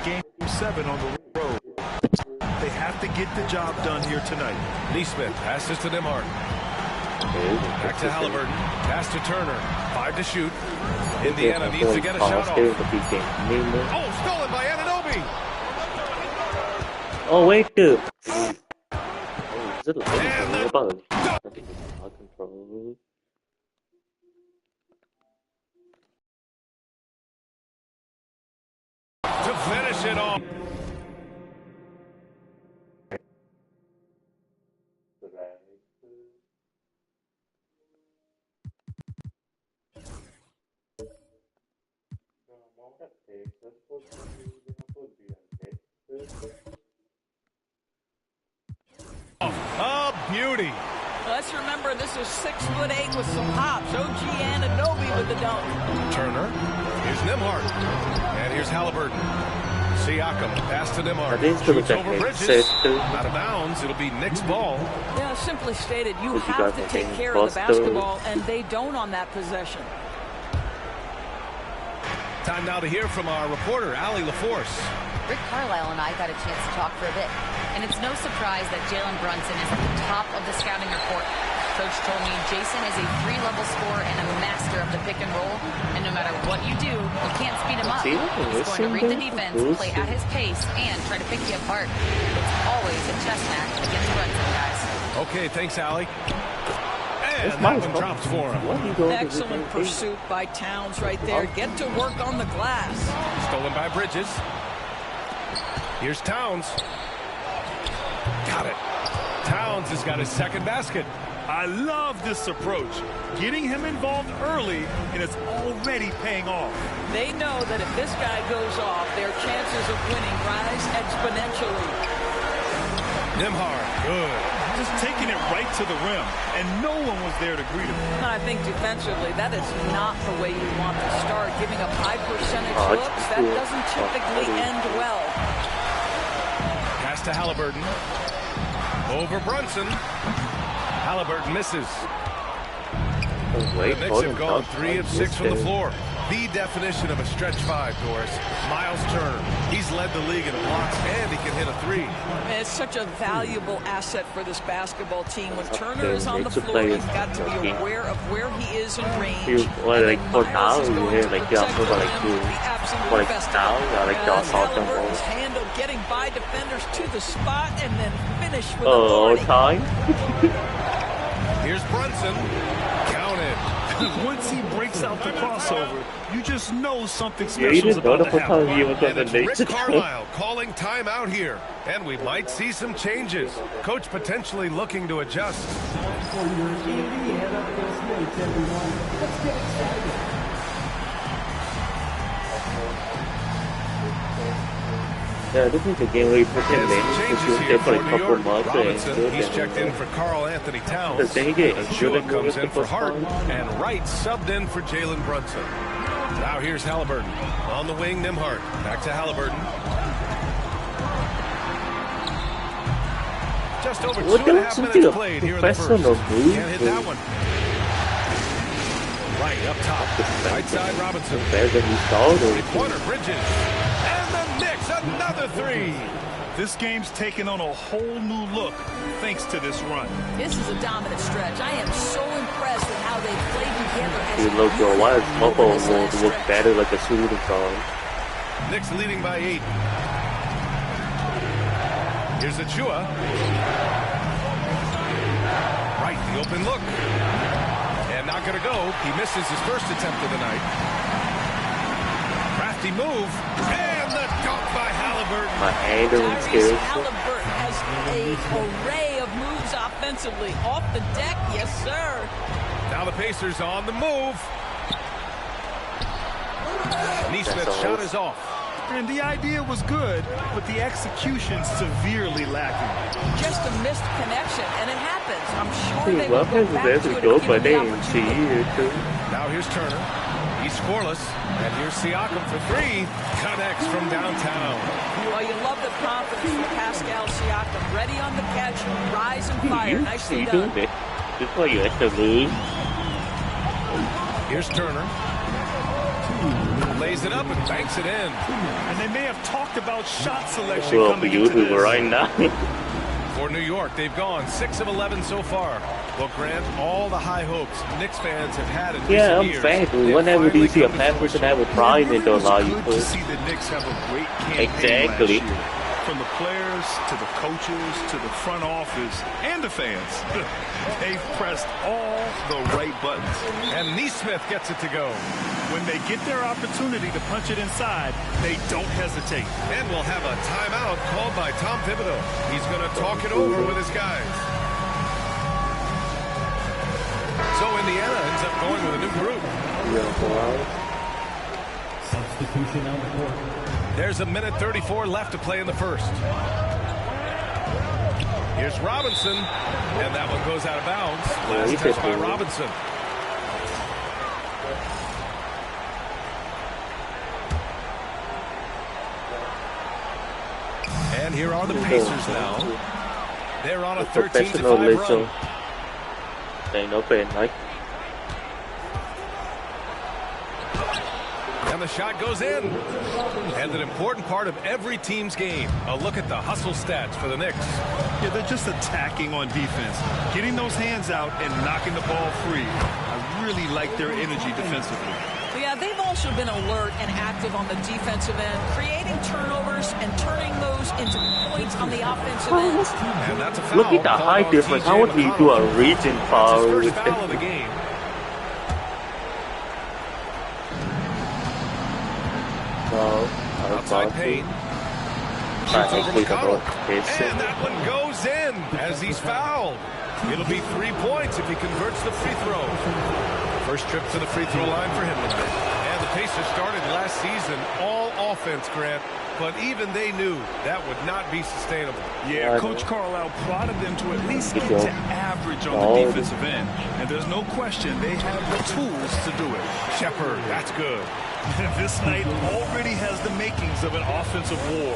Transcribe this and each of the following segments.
Game 7 on the road. They have to get the job done here tonight. Neesmith passes to Nembhard. Back to Halliburton. Pass to Turner. 5 to shoot. Indiana needs to get a shot off. Oh, stolen by Anunoby. Oh, wait. Oh, rất là control. To finish it off. A beauty. Let's remember this is 6'8" with some hops. OG Anunoby with the dunk. Turner. Here's Nembhard. And here's Halliburton. Siakam. Pass to Nembhard. Shoots over Bridges. Out of bounds. It'll be Knicks ball. Yeah, simply stated, you have to take care of the basketball, and they don't on that possession. Time now to hear from our reporter, Allie LaForce. Rick Carlisle and I got a chance to talk for a bit, and it's no surprise that Jalen Brunson is at the top of the scouting report. Coach told me Jason is a 3-level scorer and a master of the pick and roll, and no matter what you do, you can't speed him up. He's going to read the defense, play at his pace, and try to pick you apart. It's always a chess match against Brunson, guys. Okay, thanks, Allie. And that one drops for him. Excellent pursuit by Towns right there. Get to work on the glass. Stolen by Bridges. Here's Towns. Got it. Towns has got his second basket. I love this approach. Getting him involved early, and it's already paying off. They know that if this guy goes off, their chances of winning rise exponentially. Nembhard, good. Just taking it right to the rim, and no one was there to greet him. I think defensively, that is not the way you want to start. Giving up high percentage looks, that doesn't typically end well. Pass to Halliburton. Over Brunson. Halliburton misses. The Knicks have gone 3 of 6 from the floor. The definition of a stretch 5, Doris. Miles Turner. He's led the league in blocks, and he can hit a 3. It's such a valuable asset for this basketball team. When Turner is on the floor, he's got to be aware of where he is in range. And then Miles is going to protect the absolute best of him. That's Halliburton's handle, getting by defenders to the spot, and then finish with authority. Here's Brunson. Counted. Once he breaks out the crossover, you just know something special is about to happen. And it's Rick Carlisle calling timeout here. And we might see some changes. Coach potentially looking to adjust. Yeah, this is a game where you put him in for a couple months. He's checked in for Karl Anthony Towns. Shua comes in for Hart, and Wright subbed in for Jalen Brunson. Now here's Halliburton. On the wing, Nembhard. Back to Halliburton. Just over 2.5 minutes played here in the first. Can't hit that one. Right up top. Right side, Robinson. Corner, Bridges. Another 3. This game's taken on a whole new look thanks to this run. This is a dominant stretch. I am so impressed with how they play together as why is Mopo will look better like a shooting guard? Knicks leading by 8. Here's Achua. Right, the open look. And not going to go. He misses his first attempt of the night. Crafty move. And the dunk by Halliburton. Tyrese Halliburton has an array of moves offensively. Off the deck, yes, sir. Now the Pacers on the move. Neesmith's shot is off. And the idea was good, but the execution severely lacking. Just a missed connection, and it happens. I'm sure they will go back to it given the opportunity. Now here's Turner. He's scoreless. And here's Siakam for 3. Connects from downtown. Well, you love the confidence from Pascal Siakam. Ready on the catch, rise and fire. Nicely done. Just why you have to lose. Here's Turner. Lays lays it up and banks it in. And they may have talked about shot selection coming into this. Right now. For New York, they've gone 6 of 11 so far. Well, Grant, all the high hopes Knicks fans have had in recent years. Yeah, I'm fact. Whenever you see a bad person have a pride, they don't allow you to see the Knicks have a great campaign exactly. last year. From the players to the coaches to the front office and the fans, they've pressed all the right buttons. And Neesmith gets it to go. When they get their opportunity to punch it inside, they don't hesitate. And we'll have a timeout called by Tom Thibodeau. He's going to talk it over with his guys. So Indiana ends up going with a new group. Substitution on the court. There's a minute 34 left to play in the first. Here's Robinson, and that one goes out of bounds. Last touch by Robinson. And here are the Pacers now. They're on a 13-5 run. They know right? And the shot goes in. And an important part of every team's game. A look at the hustle stats for the Knicks. Yeah, they're just attacking on defense. Getting those hands out and knocking the ball free. I really like their energy defensively. Yeah, they've also been alert and active on the defensive end, creating turnovers and turning those into points on the offensive end. And that's a foul. Look at the height difference. How would he do a region foul? That's his first foul of the game. Outside Payne. Shoots over McConnell. And that one goes in as he's fouled. It'll be 3 points if he converts the free throw. First trip to the free throw line for him tonight. And the Pacers started last season all offense, Grant. But even they knew that would not be sustainable. Yeah, Coach Carlisle prodded them to at least get to average on the defensive end. And there's no question they have the tools to do it. Shepard, that's good. This night already has the makings of an offensive war.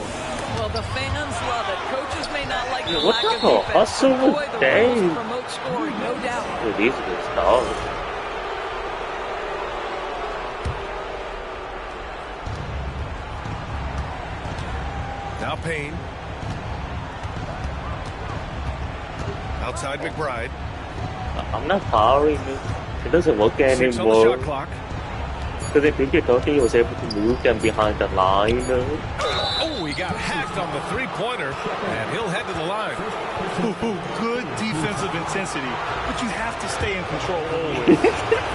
Well, the fans love it. Coaches may not like the What lack of the defense. hustle But boy, the dang. rules promote scoring, no doubt. These are stars. Now Payne. Outside McBride. I'm not powering it. It doesn't work 6 on the anymore. shot clock. Because I think he was able to move them behind the line. Oh, he got hacked on the three-pointer, and he'll head to the line. Good defensive intensity, but you have to stay in control always.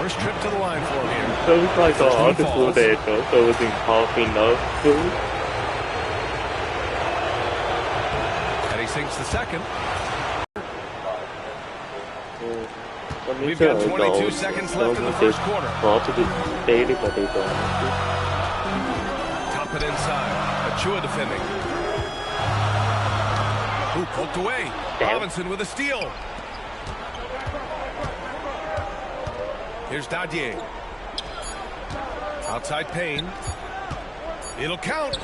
First trip to the line for him here. So it's like hard to do that, so it wasn't tough enough to. And he sinks the second. We've got 22 seconds left in the first quarter. Top it inside. Achua defending. Ooh, poked away. Robinson with a steal. Here's Dadier. Outside Payne. It'll count.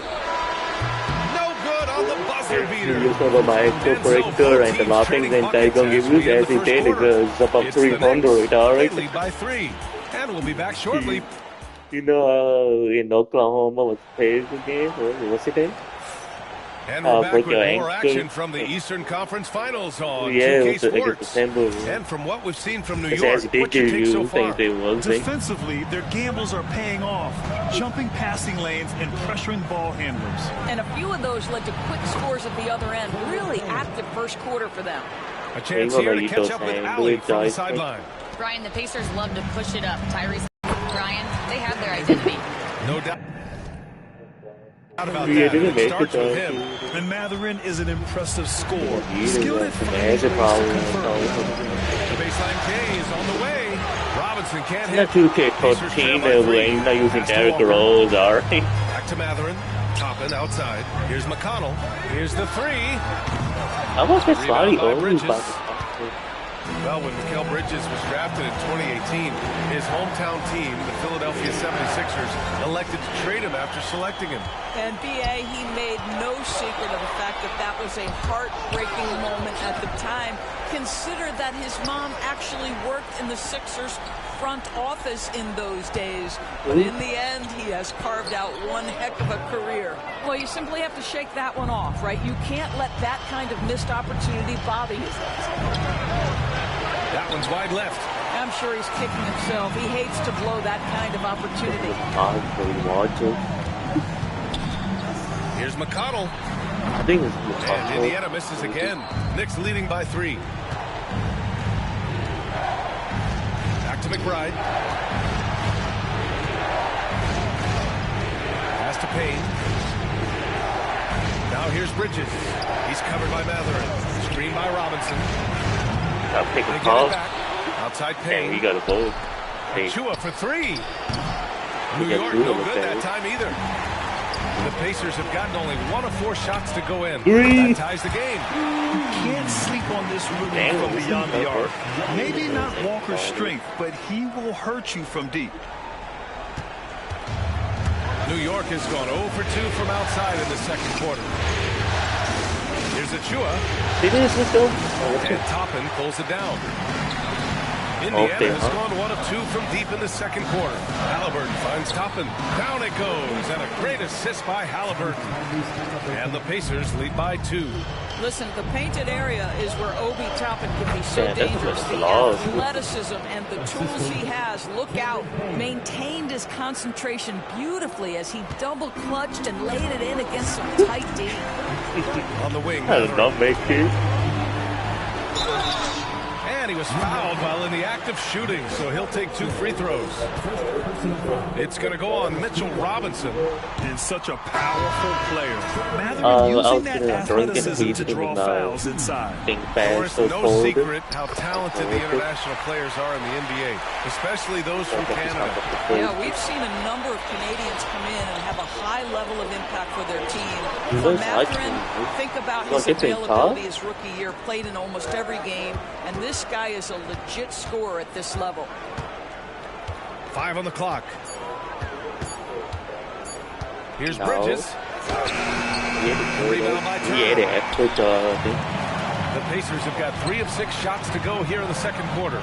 No good on the buzzer beater. You saw my breaker and the nothing, then they're going to give you as it did. It's about 300, alright? Lead by 3. And we'll be back shortly. You know, in Oklahoma was playing the game, what's it in? And we're back with more action from the Eastern Conference Finals on 2K Sports. And from what we've seen from New York, what's your take so far? Defensively, their gambles are paying off. Jumping passing lanes and pressuring ball handlers. And a few of those led to quick scores at the other end. Really active first quarter for them. A chance here to catch up with Allie from the sideline. Brian, the Pacers love to push it up. Tyrese, Brian, they have their identity. No doubt. About that. It starts with him. And Mathurin is an impressive scorer. Skilled at The baseline K is on the way. Robinson can't hit. Not 2K14, we're not using Derrick Rose, alright? Back to Mathurin. Toppin outside. Here's McConnell. Here's the three. I was just slightly early, but well, when Mikal Bridges was drafted in 2018, his hometown team, the Philadelphia 76ers, elected to trade him after selecting him. And B.A., he made no secret of the fact that that was a heartbreaking moment at the time. Consider that his mom actually worked in the Sixers front office in those days. But in the end, he has carved out one heck of a career. Well, you simply have to shake that one off, right? You can't let that kind of missed opportunity bother you. That one's wide left. I'm sure he's kicking himself. He hates to blow that kind of opportunity. Here's McConnell. I think it's McConnell. And Indiana misses again. Knicks leading by 3. Back to McBride. Pass to Payne. Now here's Bridges. He's covered by Matherin. Screen by Robinson. I'll pick They a get call. it back. Outside Payne. And we got a goal. Chua for 3. New York no good that time either. The Pacers have gotten only 1 of 4 shots to go in. That ties the game. You can't sleep on this rookie from beyond the arc. Maybe not Walker's strength, but he will hurt you from deep. New York has gone 0 for 2 from outside in the second quarter. Here's Achua. And Toppin pulls it down. Indiana has gone 1 of 2 from deep in the second quarter. Halliburton finds Toppin. Down it goes. And a great assist by Halliburton. And the Pacers lead by 2. Listen, the painted area is where Obi Toppin can be so dangerous. The athleticism and the tools he has. Look out. Maintained his concentration beautifully as he double clutched and laid it in against some tight D. On the wing. That does not make it. And he was fouled while in the act of shooting, so he'll take 2 free throws. It's going to go on Mitchell Robinson. And such a powerful player. Matherin using that athleticism to draw fouls inside. It's no secret how talented the international players are in the NBA, especially those from Canada. Yeah, we've seen a number of Canadians come in and have a high level of impact for their team. For Matherin, think about his availability his rookie year, played in almost every game, and this guy is a legit scorer at this level. 5 on the clock. Here's Bridges. Rebound by Turner. The Pacers have got 3 of 6 shots to go here in the second quarter.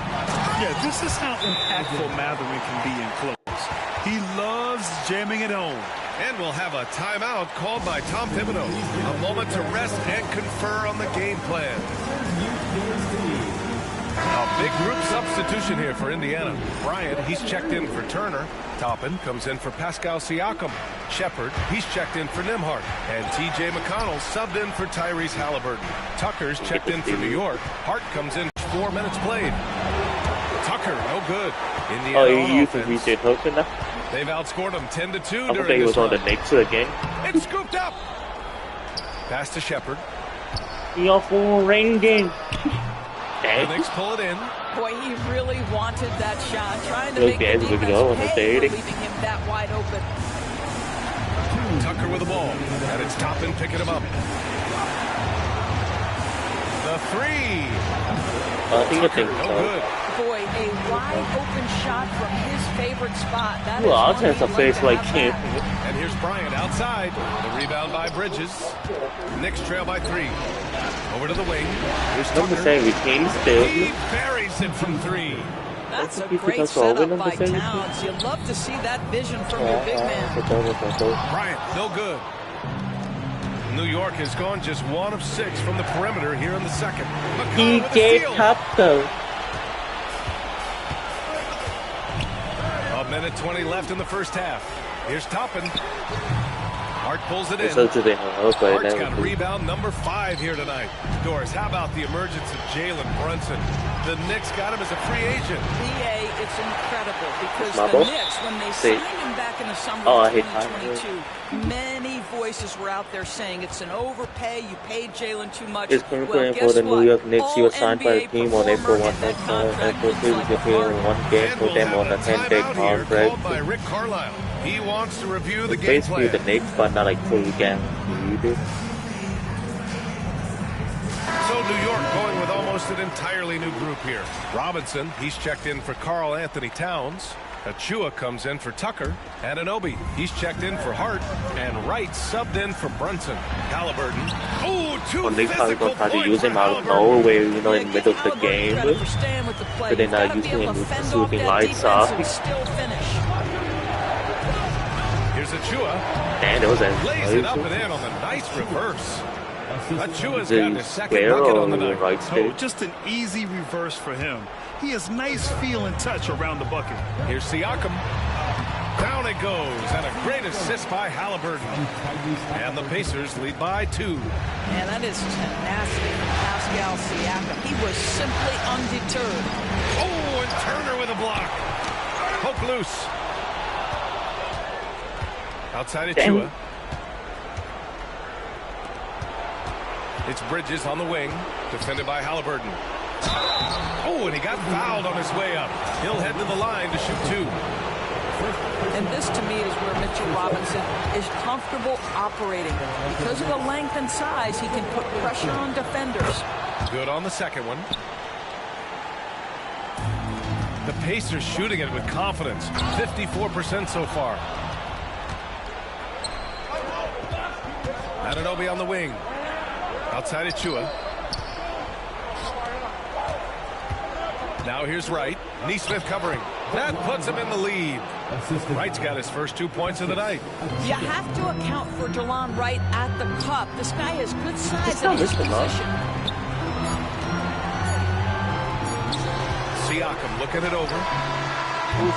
Yeah, this is how impactful Matherin can be in close. He loves jamming it home. And we'll have a timeout called by Tom Thibodeau. A moment to rest and confer on the game plan. A big group substitution here for Indiana. Bryant, he's checked in for Turner. Toppin comes in for Pascal Siakam. Shepard, he's checked in for Nembhard. And T.J. McConnell subbed in for Tyrese Halliburton. Tucker's checked in for New York. Hart comes in 4 minutes played. Tucker, no good. Indiana on offense. They've outscored them 10-2 during this run. On the Knicks again. It's scooped up. Pass to Shepard. Your full ringing. The Knicks pull it in. Boy, he really wanted that shot, trying to make the defense pay for leaving him that wide open. Tucker with the ball, and it's Toppin picking him up. The 3. Tucker, no good. Boy, a wide open shot from his favorite spot. That Well, I'll is test a face like him. And here's Bryant outside. The rebound by Bridges. Knicks trail by 3. Over to the wing. Here's Tucker. He buries it from 3. That's a great setup by Towns. You love to see that vision from your big man. Bryant, no good. New York has gone just 1 of 6 from the perimeter here in the second. McConnell with the steal. A minute 20 left in the first half. Here's Toppin. Hart pulls it in. Hart's got rebound number 5 here tonight. Doris, how about the emergence of Jalen Brunson? The Knicks got him as a free agent. BA, it's incredible because the Knicks, when they signed him back in the summer of 2022, many voices were out there saying it's an overpay, you paid Jalen too much. Well, guess for the New York Knicks, he was signed by the team on April 1. April 2, he played 1 game for them on a 10-day contract. By Rick Carlisle. He wants to review the game Basically plan. the Knicks, but not like fully guaranteed. So New York going with almost an entirely new group here. Robinson, he's checked in for Karl Anthony Towns. Achua comes in for Tucker. Anunoby, he's checked in for Hart. And Wright subbed in for Brunson. Halliburton. Oh, two physical points to use him out of nowhere, in the middle of the game. But then using him shooting lights off. Here's Achua. And it was lays it up and in on the nice reverse. Achua's got his second bucket on the night. Oh, just an easy reverse for him. He has nice feel and touch around the bucket. Here's Siakam. Down it goes, and a great assist by Halliburton. And the Pacers lead by 2. Man, that is tenacity from Pascal Siakam. He was simply undeterred. Oh, and Turner with a block. Poke loose. Outside Achua. It's Bridges on the wing, defended by Halliburton. Oh, and he got fouled on his way up. He'll head to the line to shoot 2. And this, to me, is where Mitchell Robinson is comfortable operating. Because of the length and size, he can put pressure on defenders. Good on the second one. The Pacers shooting it with confidence. 54% so far. Anunoby on the wing. Outside Achua. Now here's Wright. Neesmith covering. That puts him in the lead. Wright's got his first 2 points of the night. You have to account for Delon Wright at the cup. This guy has good size in his position. Siakam looking it over.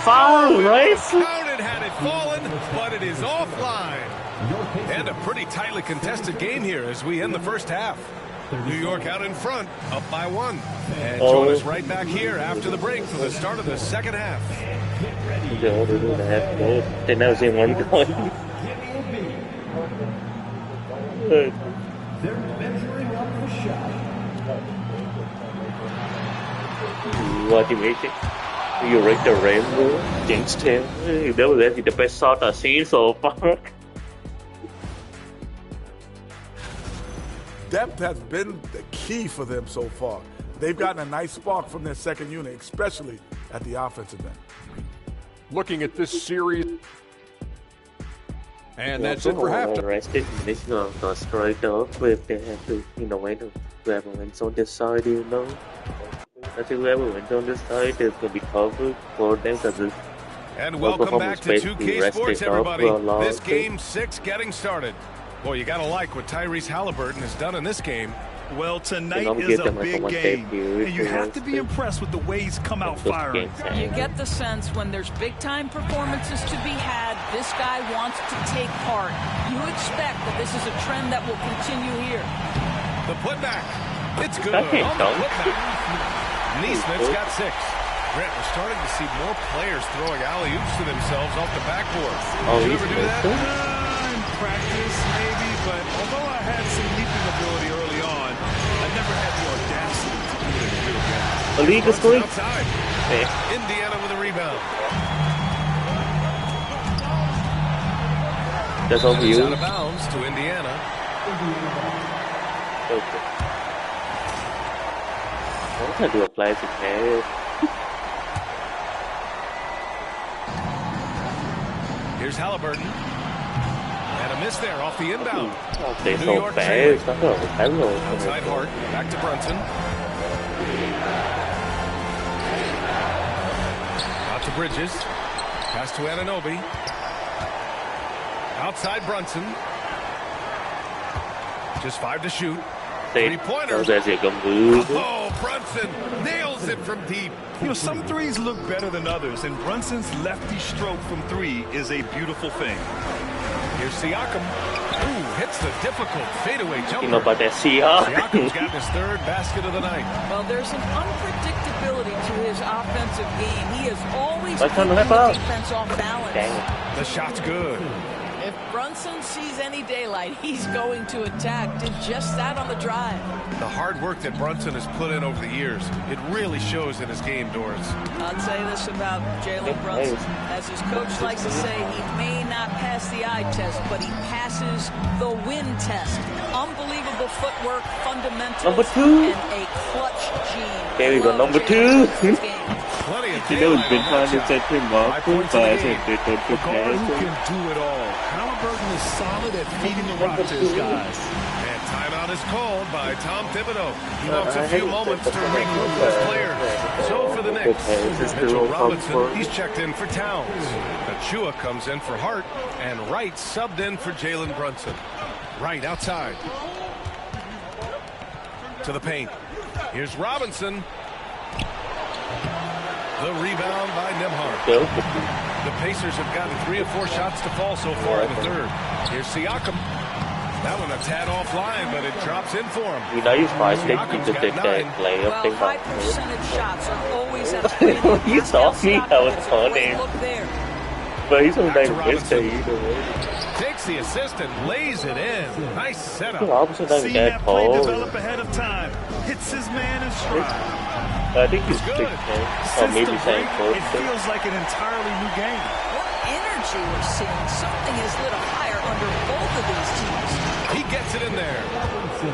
Foul, right? Counted had it fallen, but it is offline. And a pretty tightly contested game here as we end the first half. New York out in front, up by 1. And join us right back here after the break for the start of the second half. They never seen one going. They're measuring up the shot. What you making? You rate the rainbow, James 10. That was the best shot I've seen so far. Depth has been the key for them so far. They've gotten a nice spark from their second unit, especially at the offensive end. Looking at this series. And that's it for halftime. Rested, this is going to straight up if they have to, whoever wins on this side, I think whoever wins on this side is going to be covered for them because and welcome back to 2K Sports, everybody. This game 6 getting started. Boy, you got to like what Tyrese Halliburton has done in this game. Well, tonight is a big game, and you have to be impressed with the way he's come out firing. You get the sense when there's big-time performances to be had, this guy wants to take part. You expect that this is a trend that will continue here. The putback. It's good on the putback. Neesmith's got 6. Grant, we're starting to see more players throwing alley-oops to themselves off the backboard. Did you ever do that? In practice, maybe, but although I had some leaping ability early on, I never had the audacity to do it in the real game. A league is going outside. Indiana with a rebound. That's all for you. Out of bounds to Indiana. Okay. I'm going to do a classic here. Here's Halliburton. And a miss there off the inbound. They're so bad. Outside Hart. Back to Brunson. Out to Bridges. Pass to Anunoby. Outside Brunson. Just 5 to shoot. 3-pointer. Oh, Brunson nails it from deep. Some threes look better than others, and Brunson's lefty stroke from 3 is a beautiful thing. Here's Siakam. Ooh, hits the difficult fadeaway jumper. About that Siakam's got his 3rd basket of the night. Well, there's an unpredictability to his offensive game. He has always put the defense off balance. The shot's good. If Brunson sees any daylight, he's going to attack. Did just that on the drive. The hard work that Brunson has put in over the years, it really shows in his game, Doris. I'll say this about Jalen Brunson. As his coach likes to say, he may not pass the eye test, but he passes the win test. Unbelievable footwork, fundamentals, number 2. and a clutch gene. There we go, number 2. You know, it's been trying to set him up, but I said they don't A guard who can do it all. Halliburton is solid at feeding the rock to his guys. And timeout is called by Tom Thibodeau. He wants a few moments to regroup with his players. So for the Knicks, Mitchell Robinson, he's checked in for Towns. Achua comes in for Hart, and Wright subbed in for Jalen Brunson. Wright outside. To the paint. Here's Robinson. The rebound by Nembhard. The Pacers have gotten 3 or 4 shots to fall so far in the third. Here's Siakam. That one a tad offline, but it drops in for him. You know he's probably thinking to take that layup Well, thing high off. percentage shots are always at a premium. You saw me, I was on him. Look there. But he's only Back to like this Robinson. either way. Takes the assist and lays it in. Nice setup. Robinson doesn't Seeing get that play cold. develop ahead of time. Hits his man in stride. I think he's Good. 6'10", or Since maybe the saying break, close it to. feels like an entirely new game. What energy we're seeing. Something is lit a fire under both of these teams. He gets it in there.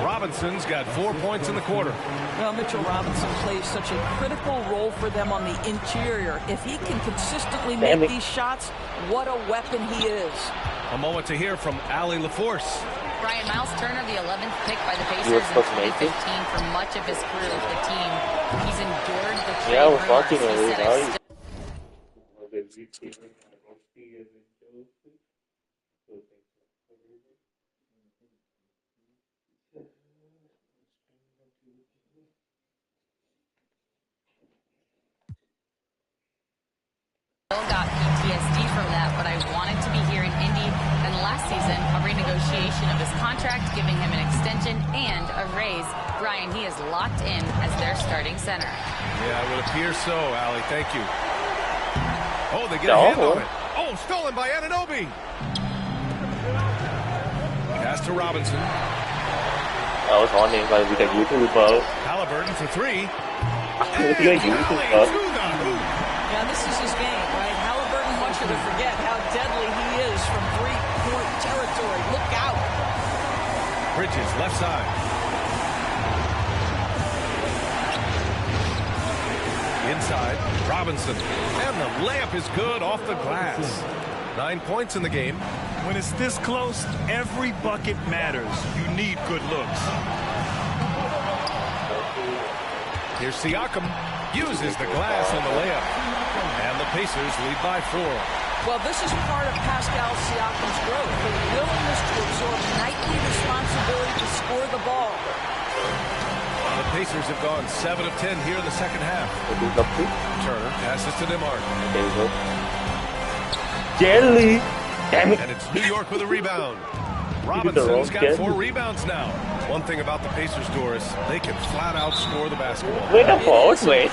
Robinson's got 4 points in the quarter. Well, Mitchell Robinson plays such a critical role for them on the interior. If he can consistently make these shots, what a weapon he is. A moment to hear from Allie LaForce. Brian, Miles Turner, the 11th pick by the You Pacers were in supposed to make it? 2015 for much of his career with the team. He's endured the trade Yeah, I was rumors. watching He it. said, Now "I he's- still got PTSD from that, but I wanted to be here in Indy. And last season, a renegotiation of his contract, giving him an extension and a raise. Brian, he is locked in as their starting center. Yeah, it would appear so, Allie. Thank you. Oh, they get a hand on it. Oh, stolen by Anunoby. Pass to Robinson. I was on him, like, we can use it about. Halliburton for 3. We can use it about. Yeah, this is his game, right? Halliburton wants you to forget how deadly he is from three-point territory. Look out. Bridges, left side. Inside, Robinson. And the layup is good off the glass. 9 points in the game. When it's this close, every bucket matters. You need good looks. Here's Siakam. Uses the glass on the layup. And the Pacers lead by 4. Well, this is part of Pascal Siakam's growth, the willingness to absorb nightly responsibility to score the ball. The Pacers have gone 7 of 10 here in the second half. Turner passes to Nembhard. There you go. Jelly! Damn it! And it's New York with a rebound. Robinson's got 4 rebounds now. One thing about the Pacers, Doris, they can flat out score the basketball. Wait a pause, wait.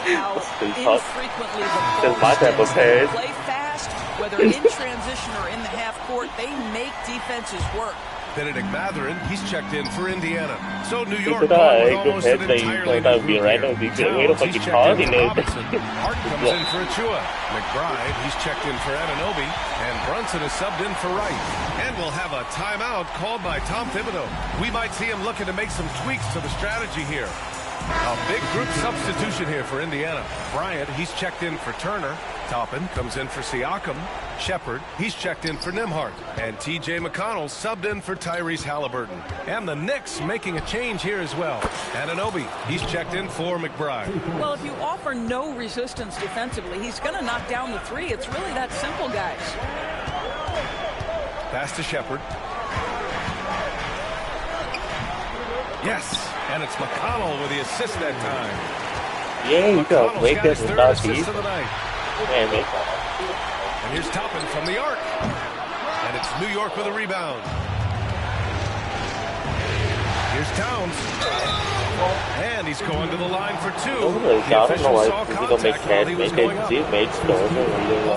How infrequently the my type of pass. play fast, whether in transition or in the half court, they make defenses work. Benedict Mathurin, he's checked in for Indiana. So New York Good going with eye, almost good an head, entirely that new would be group right here. now. He's way to Towns, fucking he's checked in for coordinate. Robinson. Hart comes in for Achua. McBride, he's checked in for Anunoby. And Brunson is subbed in for Wright. And we'll have a timeout called by Tom Thibodeau. We might see him looking to make some tweaks to the strategy here. A big group substitution here for Indiana. Bryant, he's checked in for Turner. Toppin comes in for Siakam. Shepard, he's checked in for Nembhard. And T.J. McConnell subbed in for Tyrese Halliburton. And the Knicks making a change here as well. Anunoby, he's checked in for McBride. Well, if you offer no resistance defensively, he's going to knock down the three. It's really that simple, guys. Pass to Shepard. Yes, and it's McConnell with the assist that time. Yeah, you got McConnell's make got that his third without assist these. of the night. Damn it. And here's Toppin from the arc. And it's New York with a rebound. Here's Towns. And he's going to the line for 2. I don't know why he's gonna make that, make it made stone.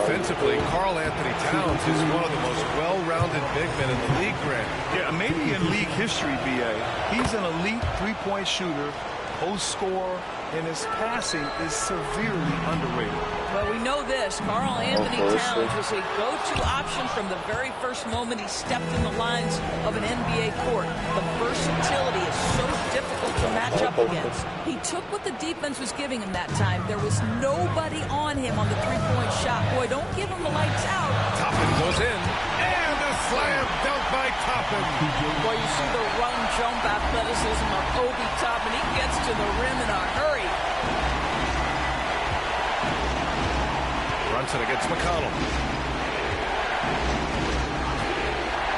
Offensively, Karl Anthony Towns is one of the most well-rounded big men in the league, Grant. Yeah, maybe in league history, B.A. He's an elite three-point shooter, post scorer, and his passing is severely underrated. Well, we know this. Karl Anthony Towns was a go-to option from the very first moment he stepped in the lines of an NBA court. The versatility is so difficult to match up against. He took what the defense was giving him that time. There was nobody on him on the three-point shot. Boy, don't give him the lights out. Toppin goes in. And a slam dunk by Toppin. Boy, you see the run, jump athleticism of Obi Toppin. He gets to the rim in a hurry. Brunson against McConnell.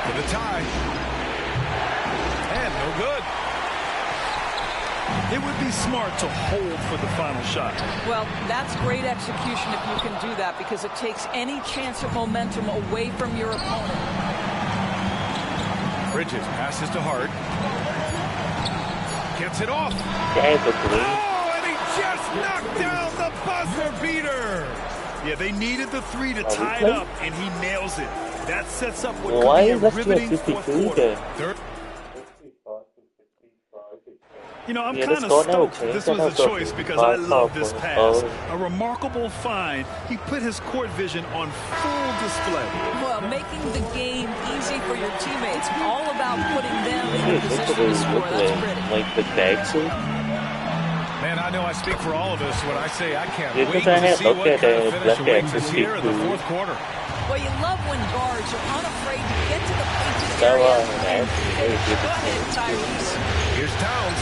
For the tie. And no good. It would be smart to hold for the final shot. Well, that's great execution if you can do that, because it takes any chance of momentum away from your opponent. Bridges passes to Hart. Gets it off. Oh, and he just knocked down the buzzer beater. Yeah, they needed the three to tie it up, and he nails it. That sets up what why could be a is that riveting fourth quarter. You know, I'm kind of stoked this was a choice because I love this pass. A remarkable find. He put his court vision on full display. Well, making the game easy for your teammates. All about putting them in a position to score. That's pretty. Like the Jackson. Man, I know I speak for all of us when I say I can't Didn't wait I to have- see what okay, kind of the finish Black awaits us Jackson here in the too. fourth quarter. Well, you love when guards are unafraid to get to the painted That area. was Go ahead, Tyrese. Here's Towns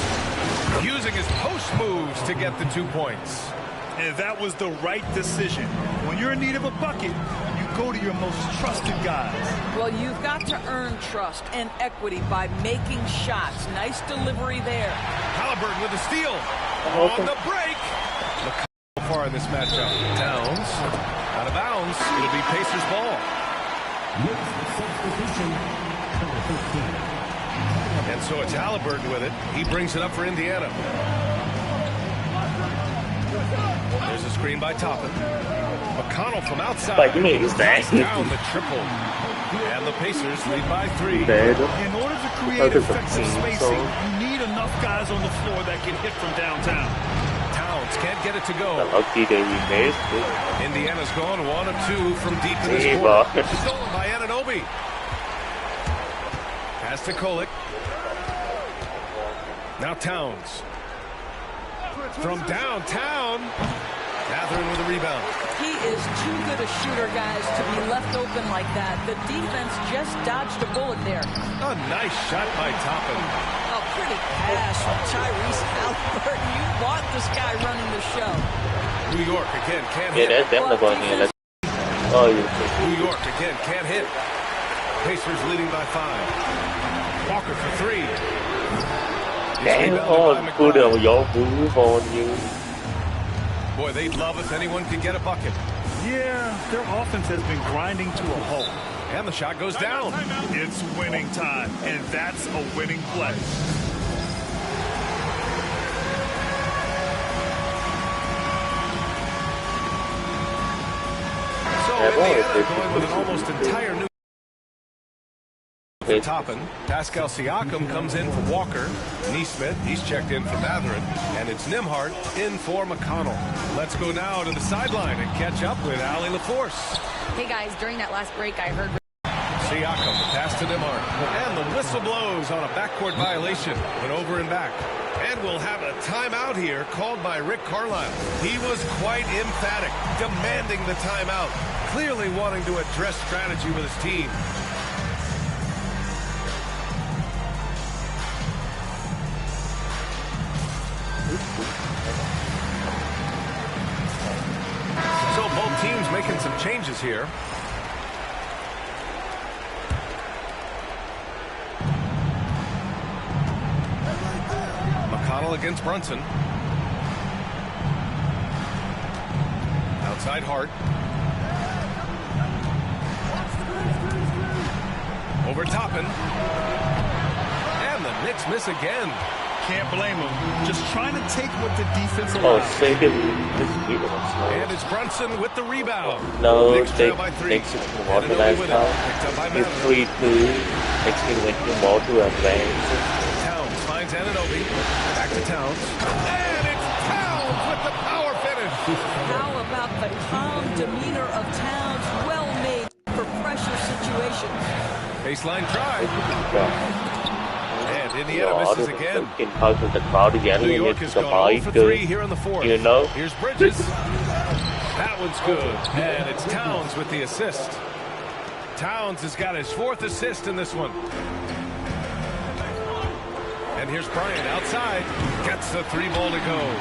using his post moves to get the 2 points. And that was the right decision. When you're in need of a bucket, you go to your most trusted guys. Well, you've got to earn trust and equity by making shots. Nice delivery there. Halliburton with a steal. On the break. McConnell far in this matchup. Towns out of bounds. It'll be Pacers ball. And so it's Halliburton with it. He brings it up for Indiana. There's a screen by Toppin. McConnell from outside. Down the triple. And the Pacers lead by 3. In order to create effective spacing, you need enough guys on the floor that can hit from downtown. Towns can't get it to go. Indiana's gone 1 of 2 from deep in this quarter. Stolen by Anunoby. Pass to Kolek. Now Towns. From downtown. Mathurin with a rebound. He is too good a shooter, guys, to be left open like that. The defense just dodged a bullet there. A nice shot by Toppin. A pretty pass from Tyrese Halliburton. You want this guy running the show. New York again can't Yeah, hit. that's definitely New York again can't hit. Pacers leading by 5. Walker for 3. Damn, good of your move on you. Boy, they'd love if anyone could get a bucket. Yeah, their offense has been grinding to a halt. And the shot goes down. It's winning time, and that's a winning play. So Indiana going with an almost entire new Toppin. Pascal Siakam comes in for Walker. Neesmith, he's checked in for Mathurin. And it's Nembhard in for McConnell. Let's go now to the sideline and catch up with Allie LaForce. Hey guys, during that last break, I heard Siakam, the pass to Nembhard. And the whistle blows on a backcourt violation. Went over and back. And we'll have a timeout here called by Rick Carlisle. He was quite emphatic, demanding the timeout. Clearly wanting to address strategy with his team. So both teams making some changes here. McConnell against Brunson. Outside Hart. Over Toppin. And the Knicks miss again. Can't blame him. Just trying to take what the defense allows. And it's Brunson with the rebound. No, Knicks trail they by 3. Knicks more the last time. It's 3-2. Knicks can win the ball to advance. Towns finds Anunoby. Back to Towns. And it's Towns How about the calm demeanor of Towns? Well made for pressure situations. Baseline drive. And Indiana misses again. New York is gone 0 for 3 here in the fourth. You know? Here's Bridges. That one's good. And it's Towns with the assist. Towns has got his 4th assist in this one. And here's Bryant outside. Gets the 3 ball to go.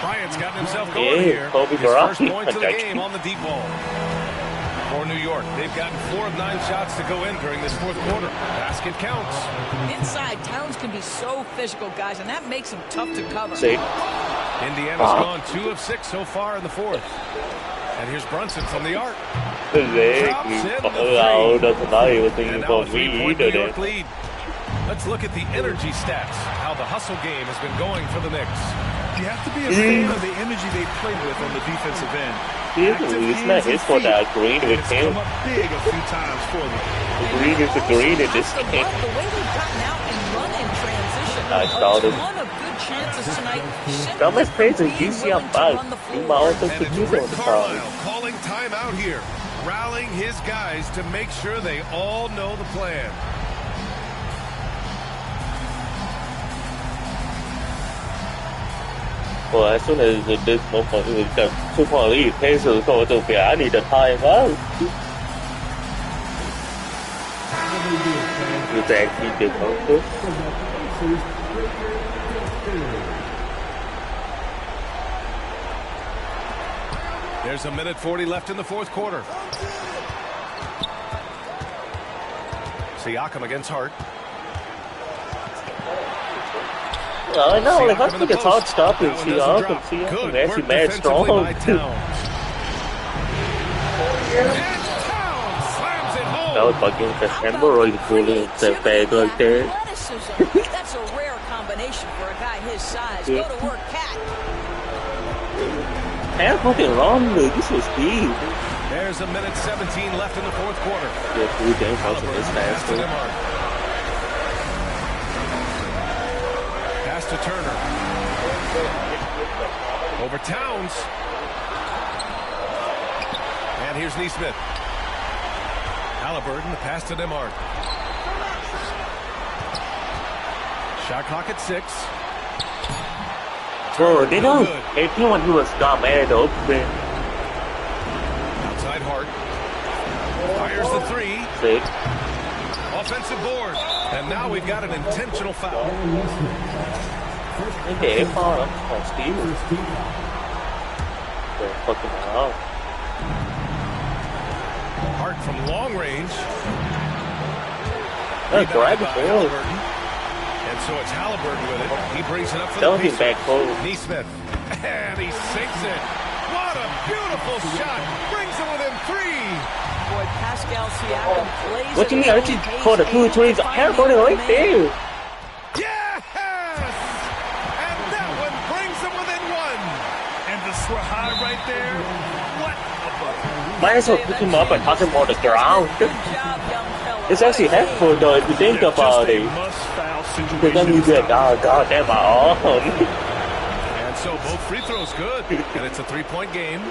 Bryant's gotten himself going here. His first point of the game on the deep ball. For New York, they've gotten 4 of 9 shots to go in during this 4th quarter. Basket counts. Inside, Towns can be so physical, guys, and that makes him tough to cover. See? Indiana's gone 2 of 6 so far in the 4th. And here's Brunson from the arc. Drops in the 3. And now a 3-point New York lead. Let's look at the energy stats, how the hustle game has been going for the Knicks. You have to be a fan of the energy they played with on the defensive end. It's for the green with him. Come up big a few times for them. Green is the green in this game. The way they've gotten out and run in transition. I started. A ton of good chances tonight. Thomas plays a GC up back. He might also And it's Rick Carlisle calling timeout here, rallying his guys to make sure they all know the plan. Well, as soon as this moment is the Super League cases go to be, I need a timeout. You think he did also? There's a minute 40 left in the 4th quarter. Siakam against Hart. I know, like, I think it's hard stopping Siakam. Siakam actually mad strong. That was fucking the hemorrhoid pulling the bag like that. That's a rare combination for a guy his size. Go to work, Cat. There's nothing wrong with this was deep. There's a minute 17 left in the 4th quarter. Yeah, 3 games also this fast. Pass to Turner. Over Towns. And here's Neesmith. Halliburton, the pass to Nembhard. Shot clock at 6. Bro, they don't. Everyone who was got mad open. Outside Hart. Fires the 3. 6. Offensive board. And now we've got an intentional foul. Okay, foul on Steve. They're fucking out. Hart from long range. Grab it forward. And so it's Halliburton with it. He brings it up for Don't the be back home. Neesmith. And he sinks it. What a beautiful shot. Brings it within 3. Boy, Pascal Siakam plays. What do you mean? I just called a 2 threes. Halliburton right there. Yes! And that one brings them within 1. And the swear high right there. What a bucket. Might as well pick him up and toss him on the ground. It's actually helpful though if you think about it. Because then you get, oh god damn my arm. And so both free throws good. And it's a 3-point game.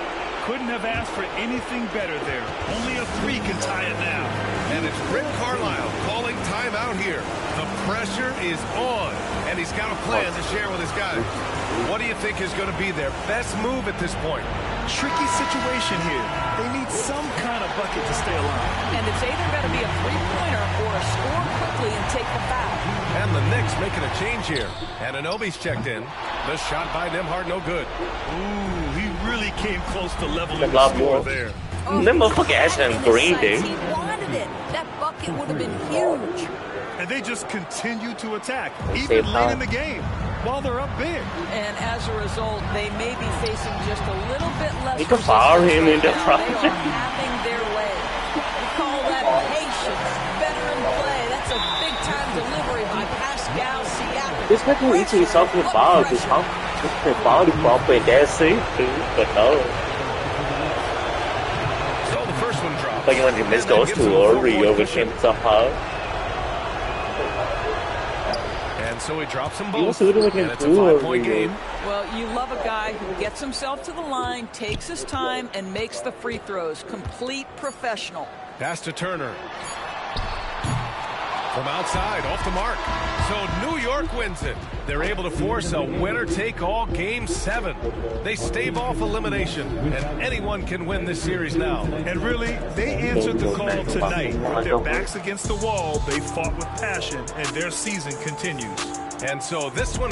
Couldn't have asked for anything better there. Only a 3 can tie it now. And it's Rick Carlisle calling timeout here. The pressure is on. And he's got a plan to share with his guys. What do you think is going to be their best move at this point? Tricky situation here. They need some kind of bucket to stay alive. And it's either going to be a three-pointer or a score quickly and take the foul. And the Knicks making a change here. And Anunoby's checked in. The shot by Nembhard, no good. Ooh, he really came close to leveling the score there. Oh, that motherfucker actually green, dude. He wanted it. That bucket would have been huge. And they just continue to attack, even late in the game, while they're up big. And as a result, they may be facing just a little bit less. You can fire him in the front. They are having their way. We call that patience, veteran play. That's a big-time delivery by Pascal Siakam. This guy who eats something about is how the body bump and that's it, but no. So the first one drops. But when you miss those too early, you overcame somehow. And And so he drops them both, and it's a 5-point game. Well, you love a guy who gets himself to the line, takes his time, and makes the free throws. Complete professional. Pass to Turner. From outside, off the mark. So New York wins it. They're able to force a winner-take-all Game 7. They stave off elimination, and anyone can win this series now. And really, they answered the call tonight. With their backs against the wall, they fought with passion, and their season continues. And so this one